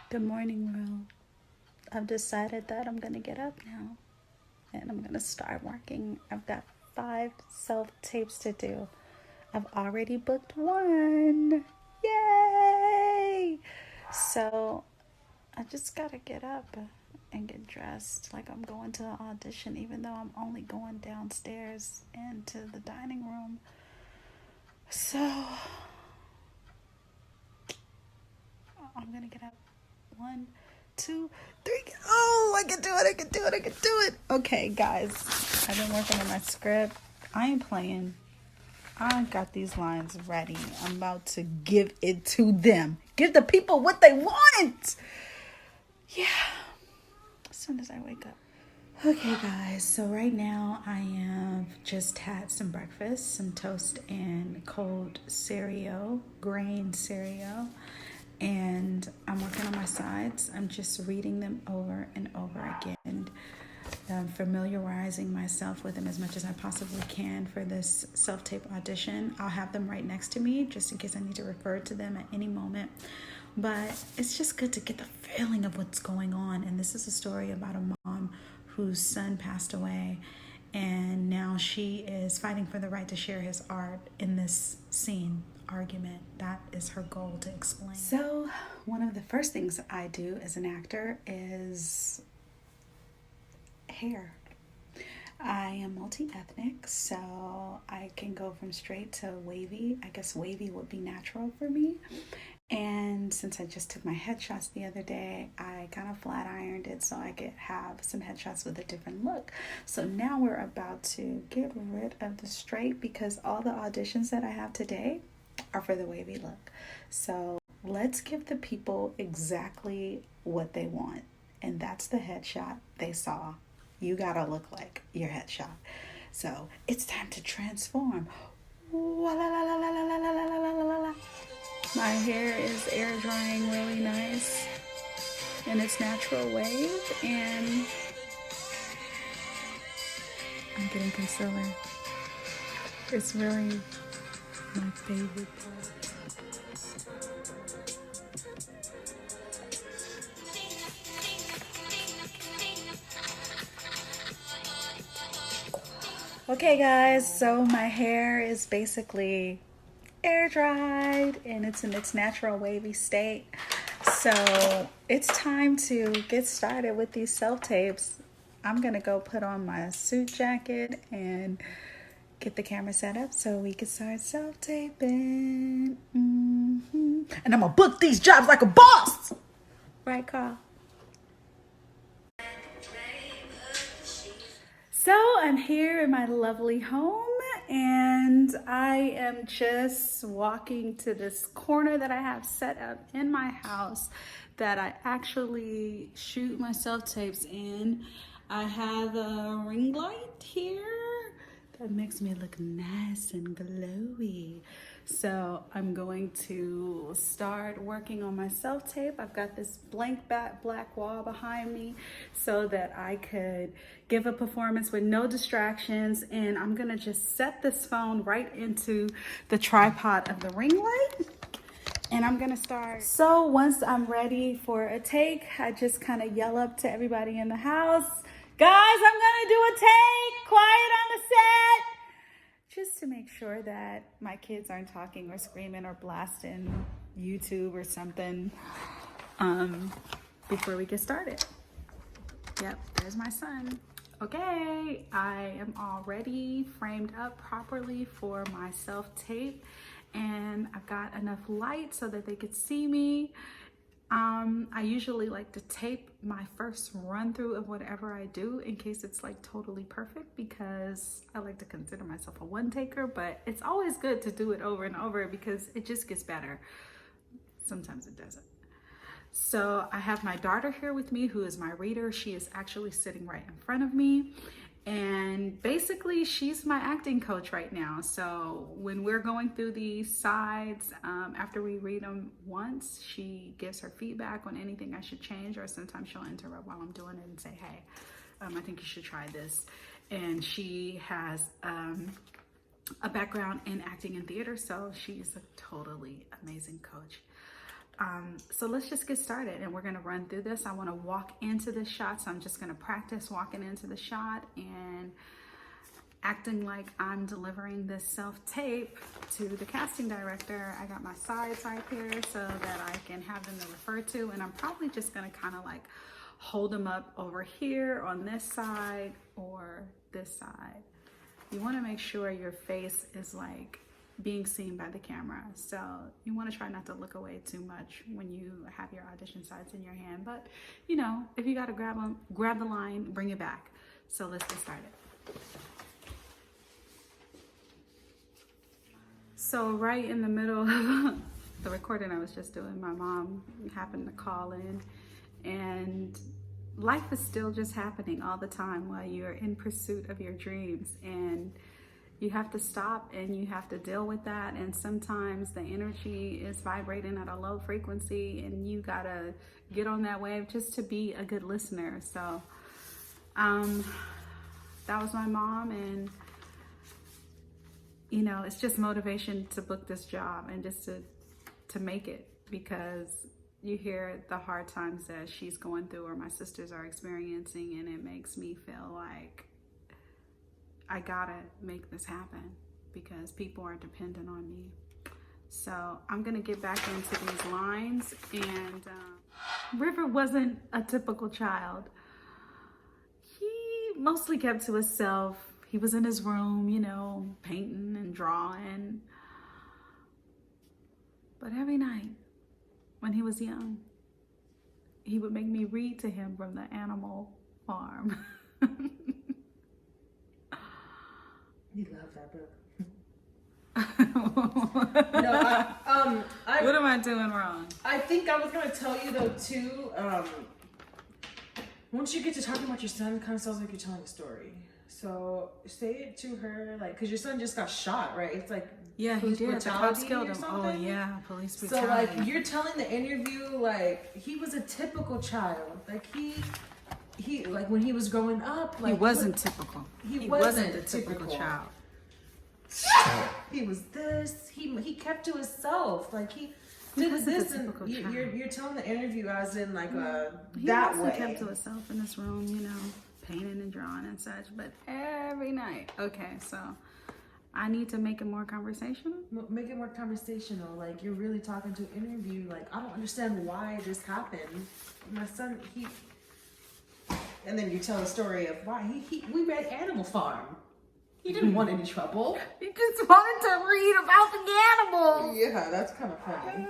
Good morning, world. I've decided that I'm gonna get up now and I'm gonna start working. I've got 5 self tapes to do. I've already booked one. Yay! So I just gotta get up and get dressed like I'm going to an audition, even though I'm only going downstairs into the dining room. So I'm gonna get up. 1, 2, 3. Oh, I can do it. I can do it. I can do it. Okay, guys. I've been working on my script. I ain't playing. I got these lines ready. I'm about to give it to them. Give the people what they want. Yeah. As soon as I wake up. Okay, guys. So right now I have just had some breakfast, some toast and cold cereal, grain cereal. And I'm working on my sides. I'm just reading them over and over again, familiarizing myself with them as much as I possibly can for this self-tape audition. I'll have them right next to me just in case I need to refer to them at any moment. But it's just good to get the feeling of what's going on. And this is a story about a mom whose son passed away, and now she is fighting for the right to share his art in this scene argument. That is her goal to explain. So one of the first things I do as an actor is hair. I am multi-ethnic, so I can go from straight to wavy. I guess wavy would be natural for me. And since I just took my headshots the other day, I kind of flat ironed it so I could have some headshots with a different look. So now we're about to get rid of the straight because all the auditions that I have today are for the wavy look. So let's give the people exactly what they want. And that's the headshot they saw. You gotta look like your headshot. So it's time to transform. My hair is air drying really nice in its natural wave, and I'm getting concealer. It's really my favorite part. Okay, guys, so my hair is basically air dried and it's in its natural wavy state. So it's time to get started with these self tapes. I'm gonna go put on my suit jacket and get the camera set up so we can start self taping. And I'm gonna book these jobs like a boss, right, Carl? So I'm here in my lovely home, and I am just walking to this corner that I have set up in my house that I actually shoot my self-tapes in. I have a ring light here that makes me look nice and glowy. So I'm going to start working on my self-tape. I've got this blank black wall behind me so that I could give a performance with no distractions. And I'm gonna just set this phone right into the tripod of the ring light. And I'm gonna start. So once I'm ready for a take, I just kind of yell up to everybody in the house, guys, I'm gonna do a take, quiet on the set. Just to make sure that my kids aren't talking or screaming or blasting YouTube or something before we get started. Yep, there's my son. Okay, I am already framed up properly for my self-tape, and I've got enough light so that they could see me. I usually like to tape my first run through of whatever I do in case it's like totally perfect, because I like to consider myself a one taker, but it's always good to do it over and over because it just gets better. Sometimes it doesn't. So I have my daughter here with me, who is my reader. She is actually sitting right in front of me. And basically, she's my acting coach right now. So when we're going through these sides, after we read them once, she gives her feedback on anything I should change, or sometimes she'll interrupt while I'm doing it and say, hey, I think you should try this. And she has a background in acting and theater, so she's a totally amazing coach. So let's just get started, and we're gonna run through this. I wanna walk into the shot, so I'm just gonna practice walking into the shot and acting like I'm delivering this self-tape to the casting director. I got my sides right here so that I can have them to refer to, and I'm probably just gonna kind of like hold them up over here on this side or this side. You wanna make sure your face is like being seen by the camera. So you want to try not to look away too much when you have your audition sides in your hand. But you know, if you got to grab the line, bring it back. So let's get started. So right in the middle of the recording I was just doing, my mom happened to call in, and life is still just happening all the time while you're in pursuit of your dreams, and you have to stop and you have to deal with that. And sometimes the energy is vibrating at a low frequency, and you gotta get on that wave just to be a good listener. So that was my mom, and you know, it's just motivation to book this job and just to make it, because you hear the hard times that she's going through or my sisters are experiencing, and it makes me feel like I gotta make this happen because people are dependent on me. So I'm gonna get back into these lines. And River wasn't a typical child. He mostly kept to himself. He was in his room, you know, painting and drawing. But every night when he was young, he would make me read to him from the Animal Farm. You love that book. No, what am I doing wrong? I think I was gonna tell you though too. Once you get to talking about your son, it kind of sounds like you're telling a story. So say it to her, like, cause your son just got shot, right? It's like yeah, he did. The cops killed him. Oh yeah, police brutality. So like you're telling the interview like he was a typical child, like he like when he was growing up, like he wasn't typical. He wasn't the typical child. He was this. He kept to himself. Like he did this, and you're telling the interview as in like that way. He kept to himself in this room, you know, painting and drawing and such. But every night, okay, so I need to make it more conversational. Make it more conversational. Like you're really talking to an interview. Like I don't understand why this happened. My son, and then you tell the story of why we read Animal Farm. He didn't want any trouble. He just wanted to read about the animals. Yeah, that's kind of funny.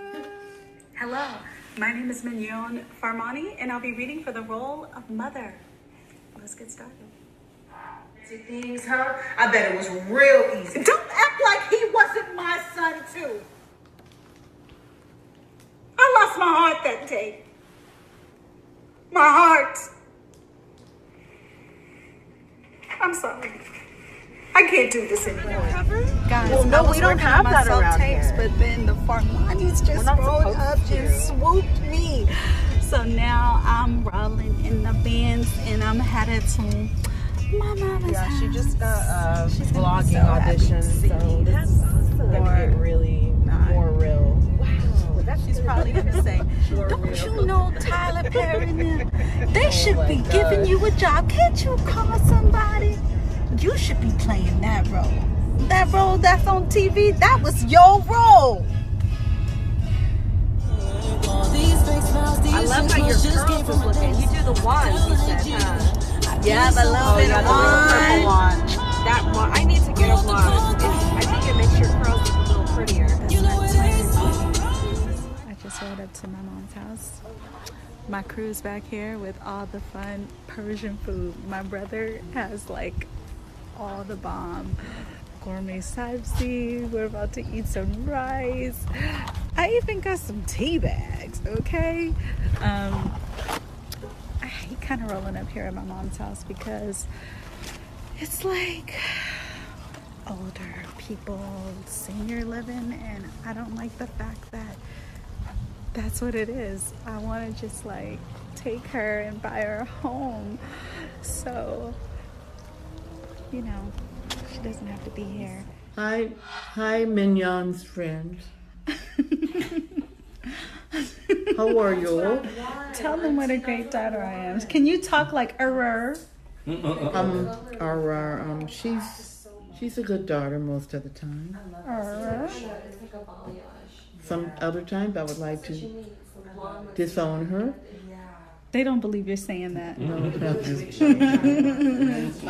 Hello, my name is Mignon Farmani, and I'll be reading for the role of Mother. Let's get started. Things, huh? I bet it was real easy. Don't act like he wasn't my son, too. I lost my heart that day. My heart. I'm sorry. I can't do this anymore. Guys, well, no, we don't have that around here. But then the Farmanis just rolled up and swooped me. So now I'm rolling in the Benz, and I'm headed to my mama's house. She just got vlogging audition, so this is gonna get really more real. Wow, she's probably gonna say, "Don't you know Tyler Perry and them? They should be giving you a job. Can't you call somebody? You should be playing that role. That role that's on TV, that was your role." I love how your curls is looking. You do the wands, you said, huh? Yeah, the little bit of purple wand. That one, I need to get a wand. I think it makes your curls look a little prettier. I just rolled up to my mom's house. My crew's back here with all the fun Persian food. My brother has like all the bomb gourmet sabzi. We're about to eat some rice. I even got some tea bags, okay? I hate kind of rolling up here at my mom's house because it's like older people, senior living, and I don't like the fact that that's what it is. I want to just like take her and buy her a home. So, you know, she doesn't have to be here. Hi, Mignon's friends. How are you? Tell them what a great daughter I am. Can you talk like She's a good daughter most of the time. Some other times I would like to disown her. They don't believe you're saying that. No, not just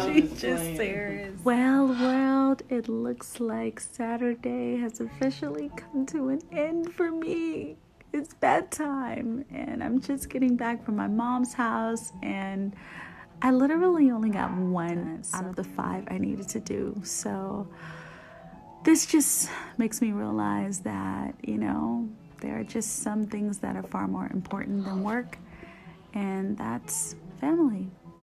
She's just serious. Well, world, it looks like Saturday has officially come to an end for me. It's bedtime, and I'm just getting back from my mom's house, and I literally only got 1 out of the 5 I needed to do. So this just makes me realize that, you know, there are just some things that are far more important than work, and that's family.